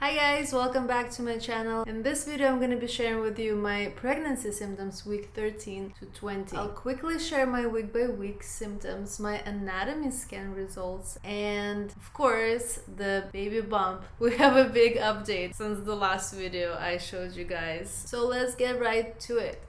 Hi guys, welcome back to my channel. In this video I'm going to be sharing with you my pregnancy symptoms week 13 to 20. I'll quickly share my week by week symptoms, my anatomy scan results, and of course the baby bump. We have a big update since the last video I showed you guys. So let's get right to it.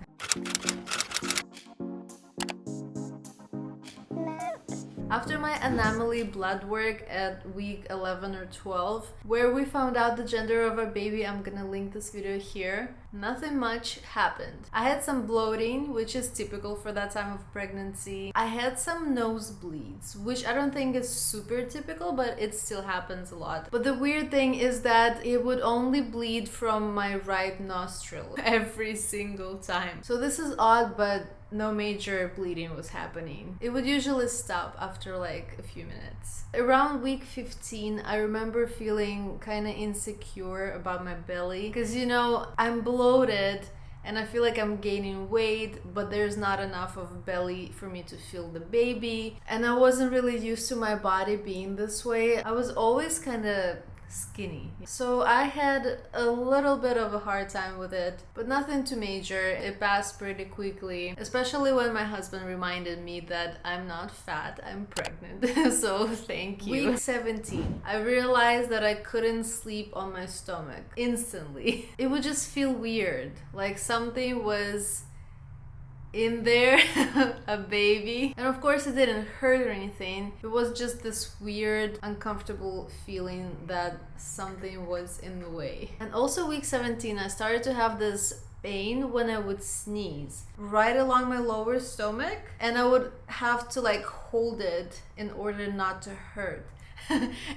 After my anomaly blood work at week 11 or 12, where we found out the gender of our baby, I'm gonna link this video here, nothing much happened. I had some bloating, which is typical for that time of pregnancy. I had some nosebleeds, which I don't think is super typical, but it still happens a lot. But the weird thing is that it would only bleed from my right nostril every single time. So this is odd, but no major bleeding was happening. It would usually stop after like a few minutes. Around week 15, I remember feeling kind of insecure about my belly because, you know, I'm bloated and I feel like I'm gaining weight, but there's not enough of belly for me to feel the baby. And I wasn't really used to my body being this way. I was always kind of skinny. So I had a little bit of a hard time with it, but nothing too major. It passed pretty quickly, especially when my husband reminded me that I'm not fat, I'm pregnant. So thank you. Week 17, I realized that I couldn't sleep on my stomach instantly. It would just feel weird, like something was in there, a baby. And of course it didn't hurt or anything. It was just this weird, uncomfortable feeling that something was in the way. And also week 17, I started to have this pain when I would sneeze right along my lower stomach, and I would have to like hold it in order not to hurt.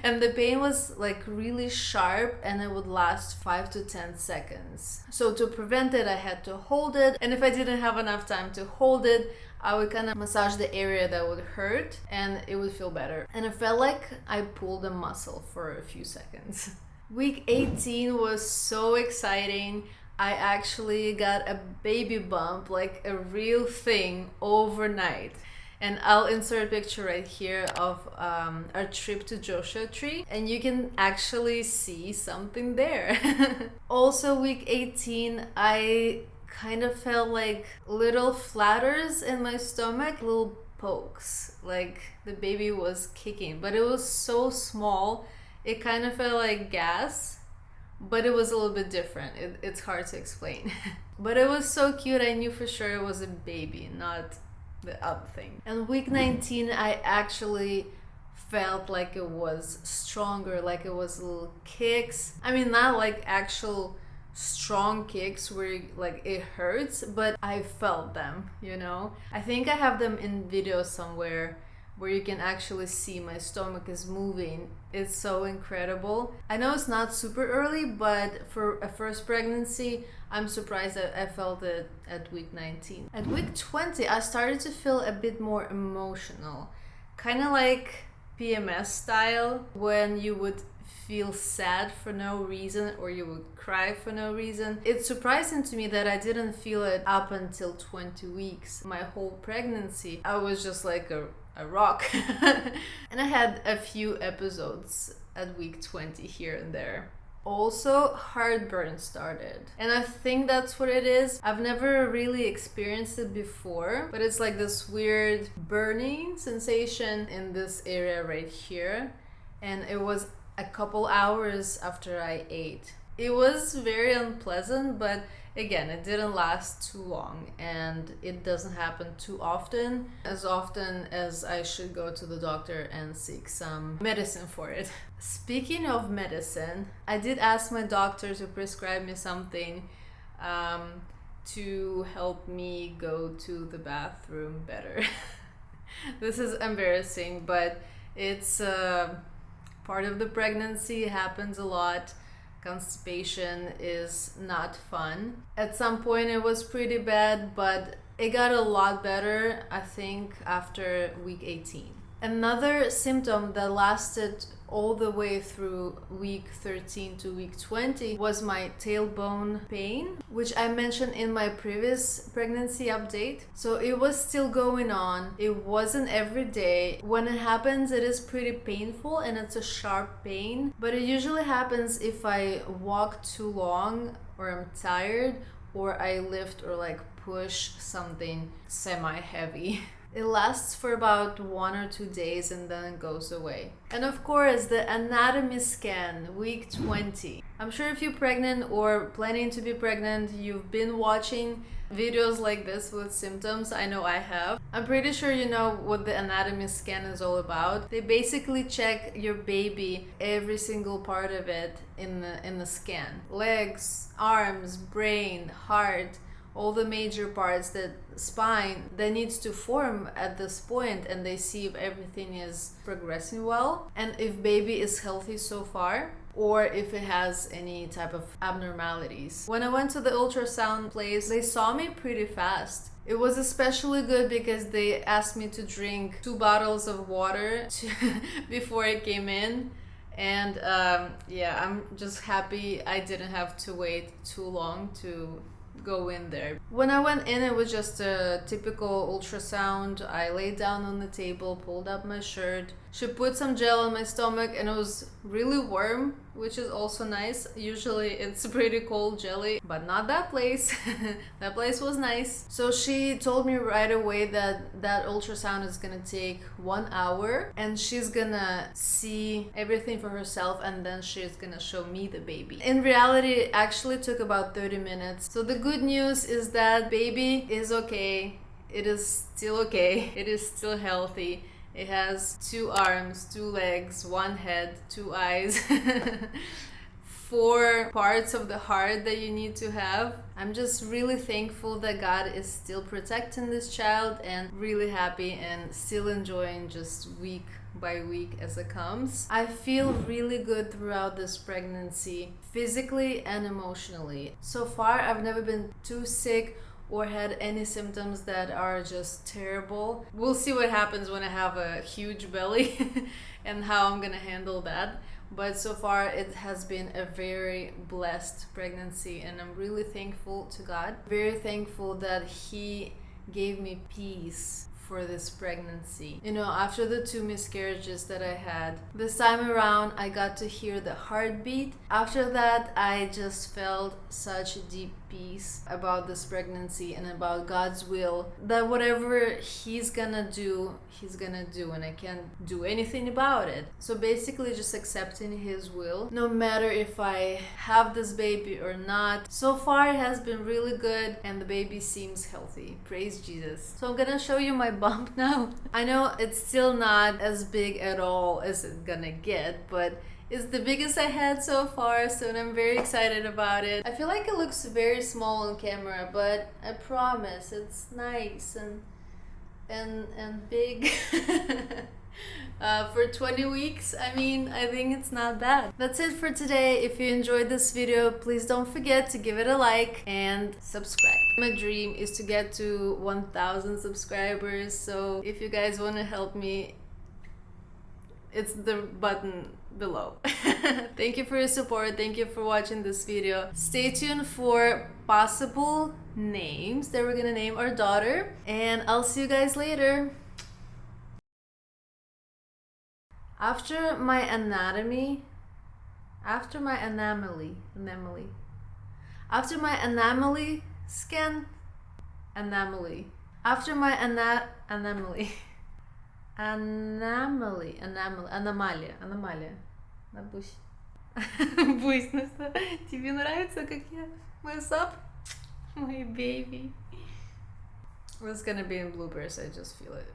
And the pain was like really sharp and it would last 5 to 10 seconds. So to prevent it, I had to hold it, and if I didn't have enough time to hold it, I would kind of massage the area that would hurt and it would feel better. And it felt like I pulled a muscle for a few seconds. Week 18 was so exciting. I actually got a baby bump, like a real thing, overnight. And I'll insert a picture right here of our trip to Joshua Tree, and you can actually see something there. Also week 18, I kind of felt like little flatters in my stomach, little pokes, like the baby was kicking, but it was so small, it kind of felt like gas, but it was a little bit different. It's hard to explain. But it was so cute, I knew for sure it was a baby, not the other thing. And week 19, I actually felt like it was stronger, like it was little kicks. I mean, not like actual strong kicks where like it hurts, but I felt them, you know. I think I have them in video somewhere where you can actually see my stomach is moving. It's so incredible. I know it's not super early, but for a first pregnancy, I'm surprised that I felt it at week 19. At week 20, I started to feel a bit more emotional, kind of like PMS style, when you would feel sad for no reason or you would cry for no reason. It's surprising to me that I didn't feel it up until 20 weeks. My whole pregnancy, I was just like a rock. And I had a few episodes at week 20 here and there. Also, heartburn started, and I think that's what it is. I've never really experienced it before, but it's like this weird burning sensation in this area right here, and it was a couple hours after I ate. It was very unpleasant, but again, it didn't last too long and it doesn't happen too often, as often as I should go to the doctor and seek some medicine for it. Speaking of medicine, I did ask my doctor to prescribe me something to help me go to the bathroom better. This is embarrassing, but it's part of the pregnancy. It happens a lot. Constipation is not fun. At some point it was pretty bad, but it got a lot better, I think, after week 18. Another symptom that lasted all the way through week 13 to week 20 was my tailbone pain, which I mentioned in my previous pregnancy update. So it was still going on. It wasn't every day. When it happens, it is pretty painful and it's a sharp pain, but it usually happens if I walk too long or I'm tired or I lift or like push something semi-heavy. It lasts for about 1 or 2 days and then it goes away. And of course, the anatomy scan, week 20. I'm sure if you're pregnant or planning to be pregnant, you've been watching videos like this with symptoms. I know I have. I'm pretty sure you know what the anatomy scan is all about. They basically check your baby, every single part of it in the scan. Legs, arms, brain, heart, all the major parts, that spine that needs to form at this point, and they see if everything is progressing well and if baby is healthy so far or if it has any type of abnormalities. When I went to the ultrasound place, they saw me pretty fast. It was especially good because they asked me to drink 2 bottles of water before I came in. And yeah, I'm just happy I didn't have to wait too long to go in there. When I went in, it was just a typical ultrasound. I laid down on the table, pulled up my shirt. She put some gel on my stomach and it was really warm, which is also nice. Usually it's pretty cold jelly, but not that place. That place was nice. So she told me right away that that ultrasound is gonna take 1 hour and she's gonna see everything for herself and then she's gonna show me the baby. In reality, it actually took about 30 minutes. So the good news is that baby is okay. It is still okay. It is still healthy. It has 2 arms, 2 legs, 1 head, 2 eyes, 4 parts of the heart that you need to have. I'm just really thankful that God is still protecting this child and really happy and still enjoying just week by week as it comes. I feel really good throughout this pregnancy, physically and emotionally. So far, I've never been too sick or had any symptoms that are just terrible. We'll see what happens when I have a huge belly and how I'm gonna handle that. But so far it has been a very blessed pregnancy and I'm really thankful to God. Very thankful that He gave me peace for this pregnancy. You know, after the 2 miscarriages that I had, this time around I got to hear the heartbeat. After that, I just felt such a deep peace about this pregnancy and about God's will, that whatever He's gonna do and I can't do anything about it. So basically just accepting His will, no matter if I have this baby or not. So far it has been really good and the baby seems healthy. Praise Jesus. So I'm gonna show you my bump now. I know it's still not as big at all as it's gonna get, but it's the biggest I had so far, so I'm very excited about it. I feel like it looks very small on camera, but I promise it's nice and big. For 20 weeks, I mean, I think it's not bad. That's it for today. If you enjoyed this video, please don't forget to give it a like and subscribe. My dream is to get to 1,000 subscribers, so if you guys want to help me, it's the button below. Thank you for your support. Thank you for watching this video. Stay tuned for possible names that we're gonna name our daughter, and I'll see you guys later. After my anatomy scan, after my anomaly. Аномалия. Набусь. Бусь, тебе нравится, как я? My sub? My baby. It's gonna be in bloopers, I just feel it.